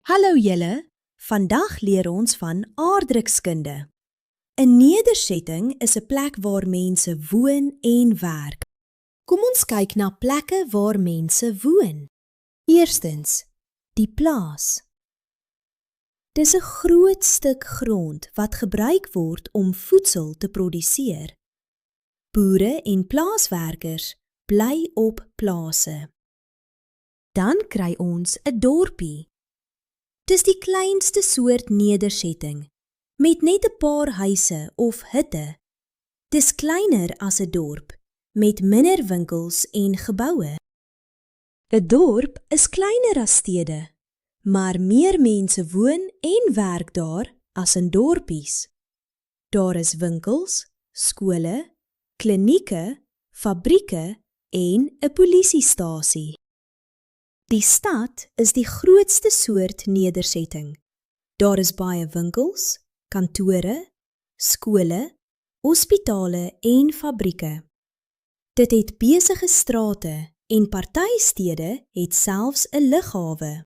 Hallo julle, vandag leer ons van aardrykskunde. 'n Nedersetting is 'n plek waar mense woon en werk. Kom ons kyk na plekke waar mense woon. Eerstens, die plaas. Dis 'n groot stuk grond wat gebruik word om voedsel te produseer. Boere en plaaswerkers bly op plase. Dan kry ons 'n dorpie. Dis die kleinste soort nedersetting, met net 'n paar huise of hutte. Dis kleiner as 'n dorp, met minder winkels en geboue. 'n Dorp is kleiner as stede, maar meer mense woon en werk daar as in dorpies. Daar is winkels, skole, klinieke, fabrieke en 'n polisiestasie. Die stad is die grootste soort nedersetting. Daar is baie winkels, kantore, skole, hospitale en fabrieke. Dit het besige strate en party stede het selfs 'n lughawe.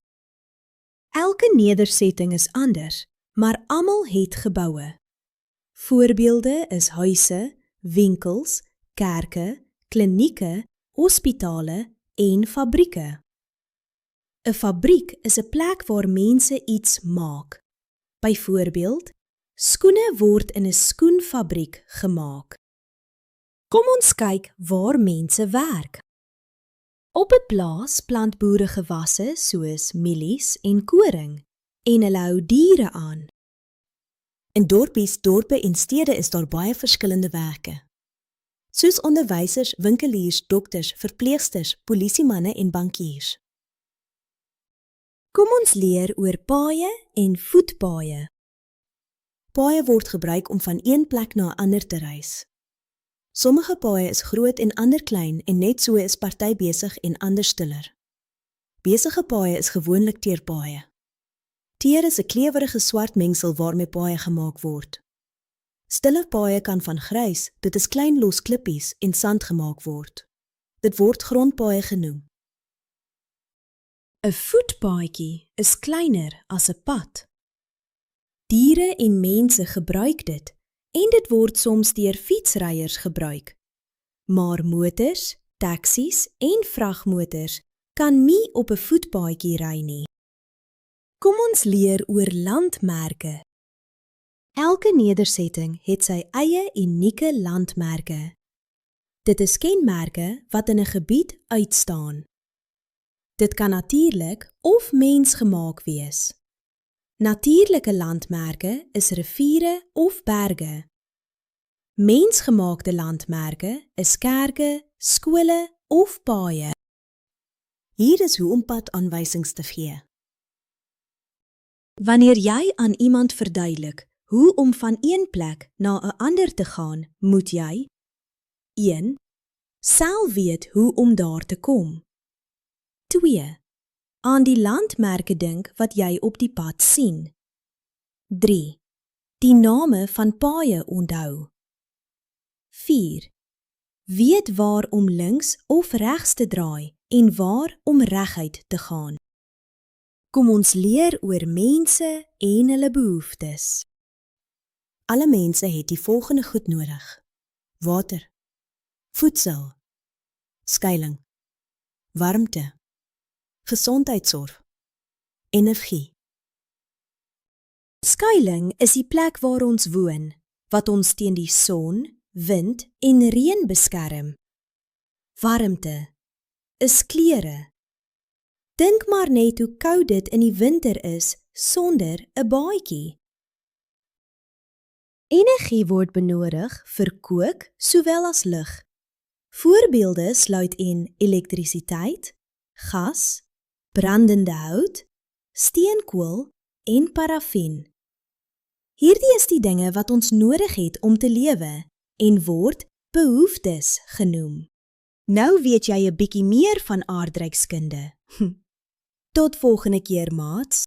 Elke nedersetting is anders, maar almal het geboue. Voorbeelde is huise, winkels, kerke, klinieke, hospitale en fabrieke. 'n Fabriek is 'n plek waar mense iets maak. Byvoorbeeld, skoene word in 'n skoenfabriek gemaak. Kom ons kyk waar mense werk. Op 'n plaas plant boere gewasse soos mielies en koring en hulle hou diere aan. In dorpies, dorpe en stede is daar baie verskillende werke. Soos onderwysers, winkeliers, dokters, verpleegsters, polisiemanne en bankiers. Kom ons leer oor paaie en voetpaaie. Paaie word gebruik om van een plek na 'n ander te reis. Sommige paaie is groot en ander klein en net so is party besig en ander stiller. Besige paaie is gewoonlik teerpaaie. Teer is 'n klewerige swart mengsel waarmee paaie gemaak word. Stiller paaie kan van grys, dit is klein los klippies en sand gemaak word. Dit word grondpaaie genoem. 'n Voetpaadjie is kleiner as 'n pad. Diere en mense gebruik dit en dit word soms deur fietsryers gebruik. Maar motors, taksies en vragmotors kan nie op 'n voetpaadjie ry nie. Kom ons leer oor landmerke. Elke nedersetting het sy eie unieke landmerke. Dit is kenmerke wat in 'n gebied uitstaan. Dit kan natuurlik of mensgemaak wees. Natuurlike landmerke is riviere of berge. Mensgemaakte landmerke is kerke, skole of paaie. Hier is hoe om padaanwysings te gee. Wanneer jy aan iemand verduidelik hoe om van een plek na 'n ander te gaan, moet jy 1. Self weet hoe om daar te kom. 2. Aan die landmerke dink wat jy op die pad sien. 3. Die name van paaie onthou. 4. Weet waar om links of regs te draai en waar om reguit te gaan. Kom ons leer oor mense en hulle behoeftes. Alle mense het die volgende goed nodig: water, voedsel, skuiling, warmte, gesondheidsorg, energie. Skuiling is die plek waar ons woon, wat ons teen die son, wind en reën beskerm. Warmte is klere. Dink maar net hoe koud dit in die winter is sonder 'n baadjie. Energie word benodig vir kook sowel as lig. Voorbeelde sluit in elektrisiteit, gas, brandende hout, steenkool en parafin. Hierdie is die dinge wat ons nodig het om te lewe en word behoeftes genoem. Nou weet jy 'n bietjie meer van aardrykskunde. Tot volgende keer, maats.